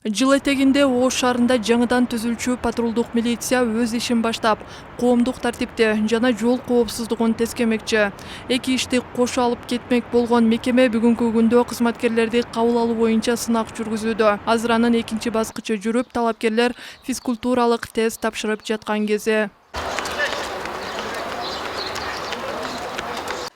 Жыл этегинде Ош шаарында жаңыдан түзүлчү патрулдук милиция өз ишин баштап, коомдук тартипти жана жол коопсуздугун тескемекчи. Эки ишти кошо алып кетмек болгон мекеме бүгүнкү күндө кызматкерлерди кабыл алуу боюнча сынак жүргүзүүдө. Азыр анын экинчи баскычы жүрүп, талапкерлер физкультуралык тест тапшырып жаткан кези.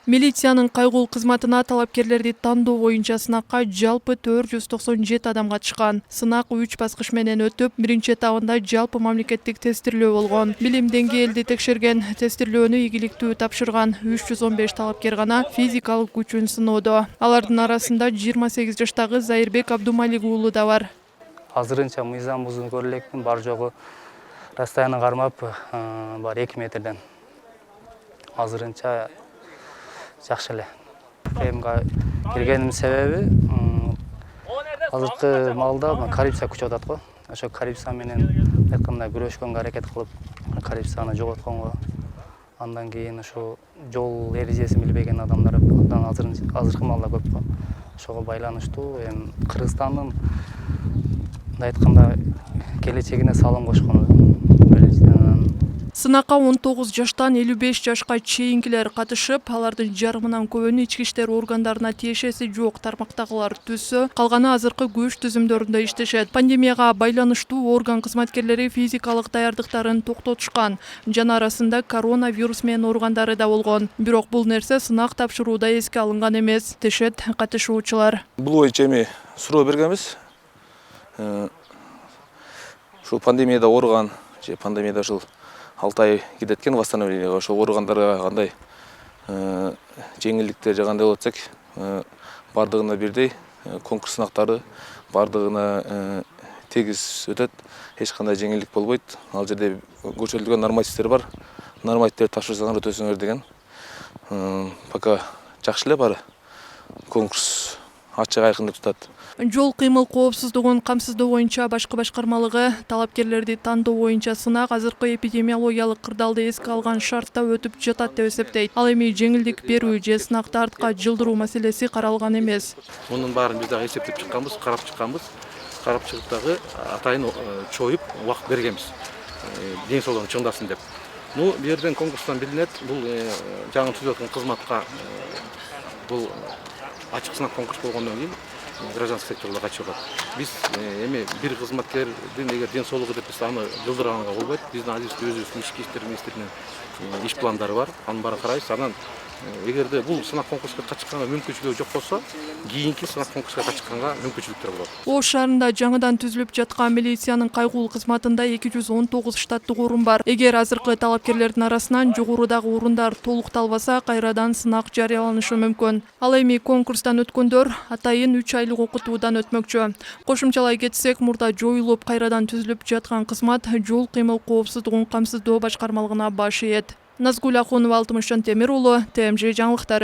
Милициянын кайгул кызматына талапкерлерди тандоо боюнча сынакка жалпы 497 адам катышкан. Сынак 3 баскыч менен өтүп, биринчи этабында жалпы мамлекеттик тестирлөө болгон. Билим деңгээлди текшерген, тестирлөөнү ийгиликтүү тапшырган 315 талапкер гана физикалык күчүн сыноодо. Алардын арасында 28 жаштагы Зайырбек Абдумалик уулу да бар. Азырынча мыйзам бузуп көрө элекмин, бар жогу расстояние кармап бар 2 метрден. Азырынча жакшы эле. ТМга киргеним себеби азыркы маалда коррупция күчөп атат го. Ошо коррупция менен айтканда күрөшкөнгө аракет кылып, коррупцияны жоготконго, андан кийин ошо жол эрежесин билбеген адамдар азыркы маалда көп го. Ошого байланыштуу эми Кыргызстандын айтканда келечегине салым кошкон. Сынакка 19 жаштан 55 жашка чейинкилер катышып, алардын жарымынан көбүнүн ички иштер органдарына тиешеси жок тармактагылар түзсө, калганы азыркы күч түзүмдөрүндө иштешет. Пандемияга байланыштуу орган кызматкерлери физикалык даярдыктарын токтотушкан. Жана арасында коронавирус менен ооругандары да болгон. Бирок бул нерсе сынак тапшырууда эске алынган эмес, дешет катышуучулар. Бул боюнча эми суроо бергенбиз. Ушул пандемияда ооруган же пандемияда ушул 6 ай кететкен восстановлениеге ошо ооругандарга кандай жеңилдиктер же кандай болот десек, бардыгына бирдей конкурс сынактары бардыгына тегиз өтөт, эч кандай жеңилдик болбойт. Ал жерде көрсөтүлгөн нормативдер бар. Нормативдерди тапшырсаңар өтөсүңөр деген. Пока жакшы эле баары. Конкурс ачык айкындык тутат. Жол кыймыл коопсуздугун камсыздоо боюнча башкы башкармалыгы талапкерлерди тандоо боюнча сынак азыркы эпидемиологиялык кырдаалды эске алган шартта өтүп жатат деп эсептейт. Ал эми жеңилдик берүү же сынакты артка жылдыруу маселеси каралган эмес. Мунун баарын биз дагы эсептеп чыкканбыз, карап чыкканбыз. Карап чыгып дагы атайын чоюп убакыт бергенбиз. Ден соолугун чыңдасын деп. Бул жерден конкурстан билинет, бул жаңы түзүп аткан кызматка бул ачык сынак конкурс болгондон кийин гражданский секторго качылат. Биз эми бир кызматкердин эгер ден соолугу деп биз аны жылдырганга болбойт. Биздин өзүбүздүн ички иштер министрлигинин иш пландары бар. Анын баарын карайбыз. Анан эгерде бул сынак конкурска катышканга мүмкүнчүлүгү жок болсо, кийинки сынак конкурска катышканга мүмкүнчүлүктөр болот. Ош шаарында жаңыдан түзүлүп жаткан милициянын кайгул кызматында 219 штаттык орун бар. Эгер азыркы талапкерлердин арасынан жогорудагы орундар толукталбаса, кайрадан сынак жарыяланышы мүмкүн. Ал эми конкурстан өткөндөр атайын 3 айлык окутуудан өтмөкчү. Кошумчалай кетсек, мурда жоюлуп кайрадан түзүлүп жаткан кызмат жол кыймыл коопсуздугун камсыздоо башкармалыгына баш ийет. Назгул Ахунова, Алтымышжан Темир уулу, ТМЖ жаңылыктары.